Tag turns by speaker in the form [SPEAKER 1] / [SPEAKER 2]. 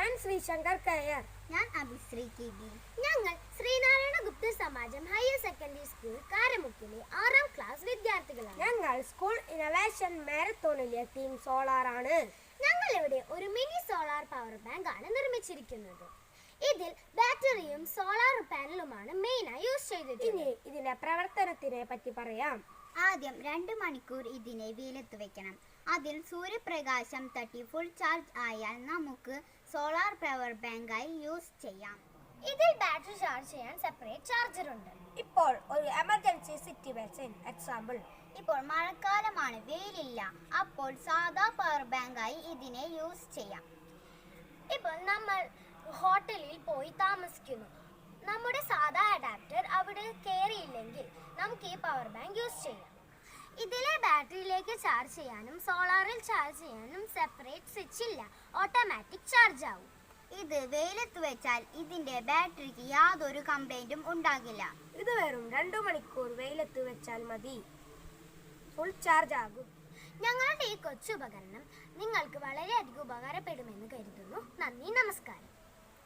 [SPEAKER 1] ഞാൻ ശ്രീശങ്കർ കയർ.
[SPEAKER 2] ഞാൻ അഭിശ്രീ KB. ഞങ്ങൾ ശ്രീനാരായണ ഗുപ്ത സമാജം ഹയർ സെക്കൻഡറി സ്കൂൾ കാരമുക്കിലെ 6ാം ക്ലാസ് വിദ്യാർത്ഥികളാണ്.
[SPEAKER 1] ഞങ്ങൾ സ്കൂൾ ഇന്നോവേഷൻ മാരത്തോണിലെ ടീം സോളാറാണ്.
[SPEAKER 2] ഞങ്ങൾ ഇവിടെ ഒരു മിനി സോളാർ പവർ ബാങ്ക് ആണ് നിർമ്മിച്ചിരിക്കുന്നത്. ഇതിൽ ബാറ്ററിയും സോളാർ പാനലുമാണ് മെയിനായി യൂസ് ചെയ്തത്.
[SPEAKER 1] ഇനി ഇതിന്റെ പ്രവർത്തനത്തിനെ പറ്റി പറയാം.
[SPEAKER 2] ആദ്യം 2 മണിക്കൂർ ഇതിനെ വെയിലത്ത് വെക്കണം. അതിൽ സൂര്യപ്രകാശം തട്ടി ഫുൾ ചാർജ് ആയാൽ നമുക്ക് സോളാർ പവർ ബാങ്കായി യൂസ് ചെയ്യാം. ഇതിൽ ബാറ്ററി ചാർജ് ചെയ്യാൻ സെപ്പറേറ്റ് ചാർജർ ഉണ്ട്.
[SPEAKER 1] ഇപ്പോൾ ഒരു എമർജൻസി സിറ്റുവേഷൻ എക്സാമ്പിൾ.
[SPEAKER 2] ഇപ്പോൾ മഴക്കാലമാണ്, വെയിലില്ല, അപ്പോൾ സാധാ പവർ ബാങ്കായി ഇതിനെ യൂസ് ചെയ്യാം. ഇപ്പോൾ നമ്മൾ ഹോട്ടലിൽ പോയി താമസിക്കുന്നു. നമ്മുടെ സാധാ അഡാപ്റ്റർ അവിടെ കയറിയില്ലെങ്കിൽ നമുക്ക് ഈ പവർ ബാങ്ക് യൂസ് ചെയ്യാം. ഇതിലെ ബാറ്ററിയിലേക്ക് ചാർജ് ചെയ്യാനും സോളാറിൽ ചാർജ് ചെയ്യാനും സെപ്പറേറ്റ് സ്വിച്ച് ഇല്ല, ഓട്ടോമാറ്റിക് ചാർജ് ആവും. ഇത് വെയിലത്ത് വെച്ചാൽ ഇതിന്റെ ബാറ്ററിക്ക് യാതൊരു കംപ്ലൈന്റും ഉണ്ടാകില്ല.
[SPEAKER 1] ഇത് വെറും 2 മണിക്കൂർ വെയിലത്ത് വെച്ചാൽ മതി, ഫുൾ ചാർജ് ആകും.
[SPEAKER 2] ഞങ്ങളുടെ ഈ കൊച്ചു ഉപകരണം നിങ്ങൾക്ക് വളരെയധികം ഉപകാരപ്പെടുമെന്ന് കരുതുന്നു. നന്ദി, നമസ്കാരം.